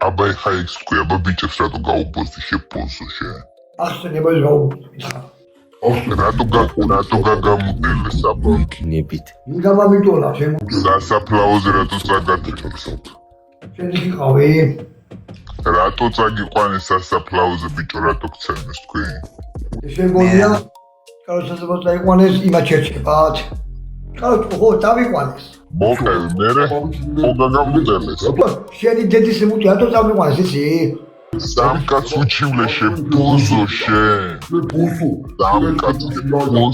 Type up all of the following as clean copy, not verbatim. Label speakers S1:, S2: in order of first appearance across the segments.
S1: აბა ეხა ის თქვი, აბა ბიჭებს რატო გაუბოზდი შეპონსოშე?
S2: ახსენება ის გაუბოზდი.
S1: რატო გაგამუდელეს აბა?
S3: იქნებით.
S2: იმ გამამიტოლა შემო.
S1: სასაფლაოზე რატო წაგატეხებს?
S2: შენი იყავი?
S1: რატო წაგიყვანე სასაფლაოზე ბიჭო, რატო გცემეს თქვი?
S2: შეგონია კაროსასაბოთ დაიყვანეს იმათ შეჭებათ. ხო, დავიყვანეს.
S1: მოყევი მერე ხო გაგამუდელეს?
S2: შენი დედის მუტი რატო წავიყვანეს იცი?
S1: სამკაც უჩივლეშე ბოზოშე.
S4: ბოზო.
S1: სამკაც ბოზო.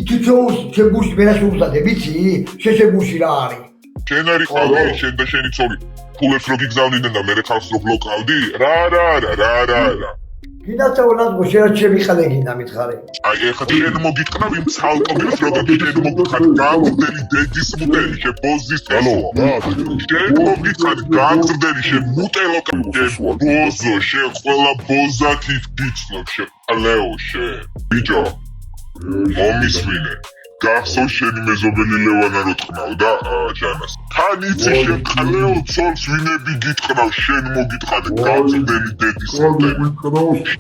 S2: თვითონ შეგუში მერაშულზადე ვიცი? შეშეგუში რა არის?
S1: შენ არ იყავი, შენ და შენი ცოლი. ფულებს რო გიგზავნიდნენ და მე ხალხს რო ბლოკავდი? რა.
S2: გინაცავნად შეერჩები ხალე გინდა მითხარი.
S1: აი ეხლა შენ მოგიტყნავ იმ ცალკეულს როგორ შენ მოგხარ გამუდელი დედის მუტელი შებოზის წელო. შენ მოგიტყარ გამუდელი შემუტელო ბოზო შენ ყველა ბოზათი გიცნობ შეყალეო შენ. ბიჭო მომისმინე გახსოვს შენი მეზობელი ლევანა რო ტყნავდა ჟანას. თან იცი შენ ყალეო ცოლს ვინები გიტყნავ შენ მოგიტყარ გამუდელი დედის მუტელი.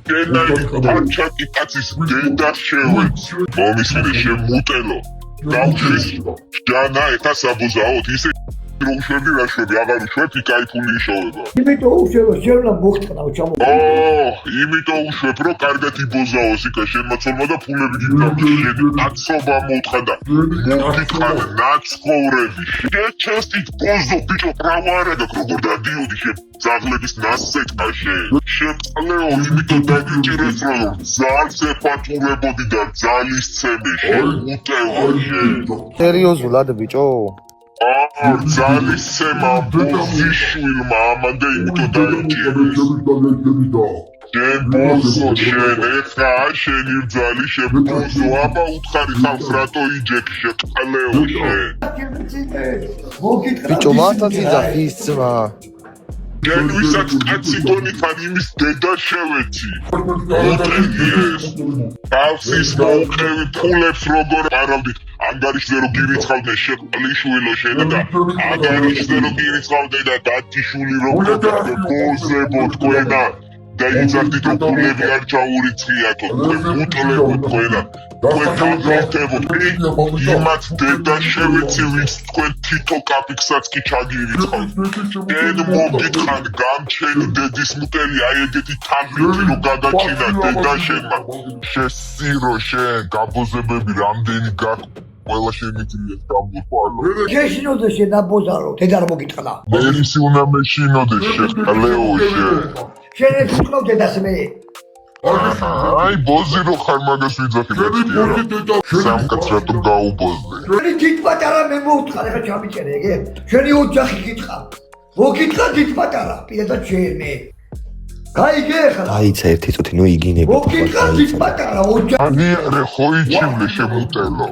S1: შენაირი პარჩაკი კაცის დედა შევეც. მომისმინე შემუტელო. გავშვის ჟანა ეხა საბოზაოთ ისე რომ შვები რა შვები აღარ უშვებ იკაიფული იშოვება.
S2: იმიტომ უშვებ შევლა მოხტნავ ჩამო.
S1: იმიტომ უშვებ რომ კარგად იბოზაოს იქა შენმა ცოლმა და ფულები გიგზავნა შენი კაცობა მოთხა და მოგიტყარ ნაცხოვრები. შეჩესტით ბოზო ბიჭო პრავარა და როგორ დადიოდი შენ ზაღლების ნასცეტა შენ. შეყლეო იმიტომ დაგიჭირეს რომ ზალს ეფათურებოდი და ძალის ცემე შენ უტევა შენ.
S3: სერიოზულად ბიჭო?
S1: ძალის ცემა ბოზიშვილმა ამანდე იმიტომ დაიჭირეს. შენ ბოზო შენ ეხა შენი ძალი შებოზო აბა უთხარი ხალხს რატო იჯექ შეყლეო შენ.
S3: ბიჭო მართლაც იძახის ძმა.
S1: შენ ვისაც კაცი გონიხარ იმის დედა შევეცი. უტენიეს თავსის მოუყევი ფულებს როგორ არავდით ანგარიშზე რო გირიცხავდნენ შეყლიშვილო შენ და ანგარიშზე რო გირიცხავდნენ და დათიშული რო ბოზებო თქვენა და იძახდით რომ ფულები არ ჩაურიცხიათო უტლებო თქვენა თქვენ გამრავლდებოდ იმათ დედა შევეცი ვინც თქვენ თითო კაპიკსაც კი ჩაგირიცხავთ. შენ მოგიტყან გამჩენი დედის მუტელი აი ეგეთი თაღლითი რო გაგაჩინა დედა შენმა. შესირო შენ გაბოზებები რამდენი გაქვს ყველა შემიძლია გამოფალო.
S2: შეშინოდე შენ აბოზარო დედა არ მოგიტყნა.
S1: მერისი უნდა მეშინოდე შეყლეო შენ.
S2: შენ ეთქნო დედას მე.
S1: აი ბოზი რო ხარ მაგას ვიძახი და სამკაც რატომ გაუბოზდი?
S2: შენი დიდ პატარა მე მოვთხარ ეხა ჩამიწერე ეგე. შენი ოჯახი გითხარ. მოგითხარ დიდ პატარა პირადად შენი. გაიგე ხა.
S3: დაიცა ერთი წუთი ნუ იგინები.
S2: მოგითხარ დიდ პატარა ოჯახი.
S1: აღიარე ხო იჩივლე შემუტელო.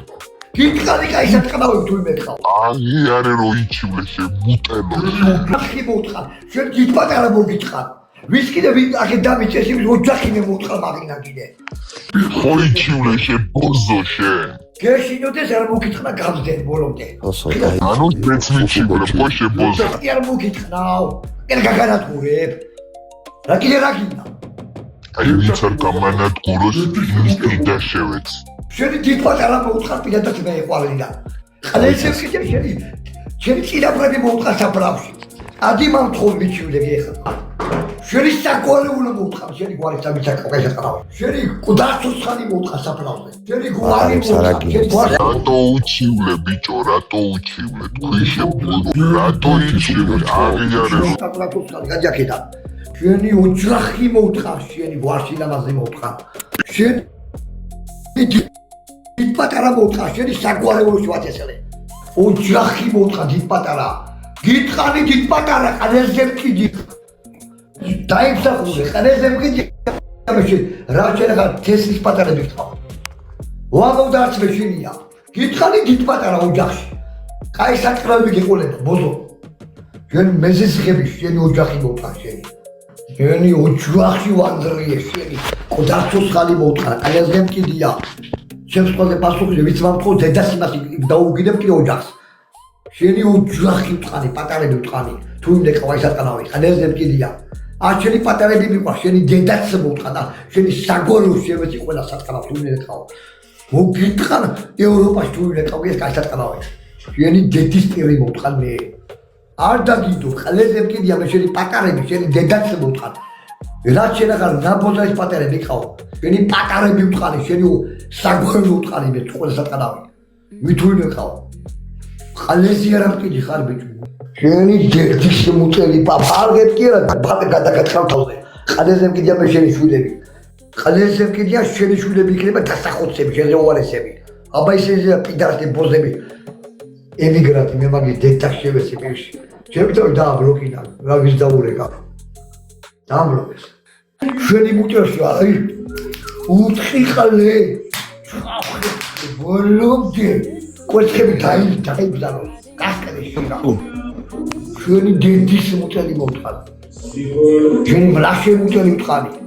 S2: გითხარი კაი სათქნავი თუ იმეთხავ.
S1: აღიარე რო იჩივლე შემუტელო.
S2: ოჯახი მოვთხარ. შენ დიდ პატარა მოგითხარ. ვის კიდე ვინ აქ დამიწეს იმის ოჯახი მე მოვთხარ მაგინა კიდე.
S1: ხო იჩივლე შებოზო შენ.
S2: გეშინოდეს არ მოგითხნა გავზდენ ბოლომდე.
S1: ანუ მეც მიჩივლე ხო შებოზო.
S2: არ მოგითხნავ. ერ გაგანადგურებ. რა კიდე რა გინდა?
S1: აი ვინც არ გამანადგუროს იმის დედა შევეც.
S2: შენი დიდ პატარა მოვთხარ პირადად მე ეყვალინდა. ყალეცებს კიდე შენი წინაპრები მოვთხარ საფრავში. ადი მომთხოვ მიჩივლები ეხლა. შენი საკვალეულო მოვთხარ შენი გვარი სამიცაკავე შეყრავ. შენი კუდაცოცხანი მოვთხარ საფრავზე. შენი გვარი მოვთხარ.
S1: რატო უჩივლე ბიჭო რატო უჩივლე თქვი შებოზო რატო იჩივლე აღიარე
S2: საკვალეულო გაჯაკედა. შენი ოჯახი მოვთხარ შენი გვარში ლამაზი მოვთხარ. შენი დიდ პატარა მოვთხარ შენი საგვარეულოში ვაწესელე. ოჯახი მოვთხარ დიდ პატარა. გითხარი დიდ პატარა ყანეზე მკიდი. დაიფსახურე ყანეზე მკიდი. რა შეიძლება თესლის პატარები ხარ. ვამოვდა არც მე შენია. გითხარი დიდ პატარა ოჯახში. კაი საკრავები გიყოლება ბოზო. შენ მეზესხები შენი ოჯახი მოვთხარ შენი. შენი ოჯახი ვანდრიე შენი. კუდაცოცხალი მოვთხარ ყანეზე მკიდია. შენ სწორედ პასუხი ვიც მომთხოვ დედას იმას დაუგიდებ კიდე ოჯახს. შენი ოჯახი ვტყანი, პატარები ვტყანი. თუ იმდე ყავ აისატყანავი ყანელზე მკიდია არ შენი პატარები მიყვა შენი დედაც მოუთხა და შენი საგორო შევეცი ყველა სატყანავ თუ იმდე ყავ მოგიტყან ევროპაში თუ იმდე ყავ ეს გაისატყანავი შენი დედის პირი მოუთხა მე არ დაგიდო ყანელზე მკიდია მე შენი პატარები შენი დედაც მოუთხა რა შენახარ ნაბოზაის პატარები ყავ შენი პატარები უთხარი შენი საგორო უთხარი მე ყველა სატყანავი მითუ იმდე ყავ ყალეზი არ ამტკიდი ხარ ბიჭო შენი დედის მოწელი პაპა არ გეტკირა ბაბა გადაგაცხავ თავზე ყალეზი მკიდია მე შენი შვილები ყალეზი მკიდია შენი შვილები იქნება დასახოცები შენი უარესები აბა ისე პიდარსი ბოზები ემიგრანტი მე მაგის დედას შევეცი პირში შემიძლია დააბლოკინა რა ვის დაურეკა დააბლოკეს შენი მოწელში აი უთხი ყალე ბოლომდე კოჩები დაიბზარო კასკადი შენი დედის მოწელი მოთხარ შენი მლაშე მოწელი მთხარი